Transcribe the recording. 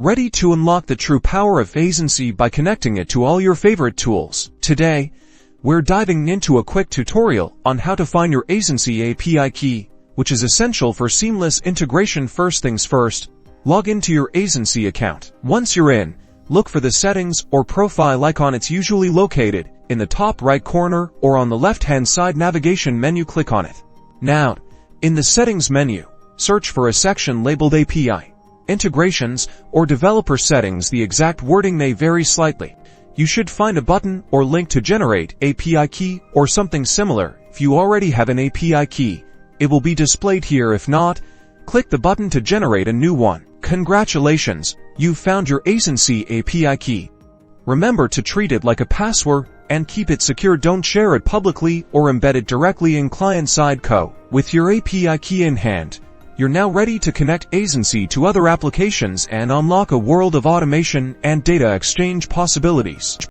Ready to unlock the true power of Aisensy by connecting it to all your favorite tools. Today, we're diving into a quick tutorial on how to find your Aisensy API key, which is essential for seamless integration. First things first, log into your Aisensy account. Once you're in, look for the settings or profile icon. It's usually located in the top right corner or on the left-hand side navigation menu. Click on it. Now, in the settings menu, search for a section labeled API Integrations or Developer Settings. The exact wording may vary slightly. You should find a button or link to generate API key or something similar. If you already have an API key, it will be displayed here. If not, click the button to generate a new one. Congratulations, you've found your Aisensy API key. Remember to treat it like a password and keep it secure. Don't share it publicly or embed it directly in client-side code. With your API key in hand, you're now ready to connect Aisensy to other applications and unlock a world of automation and data exchange possibilities.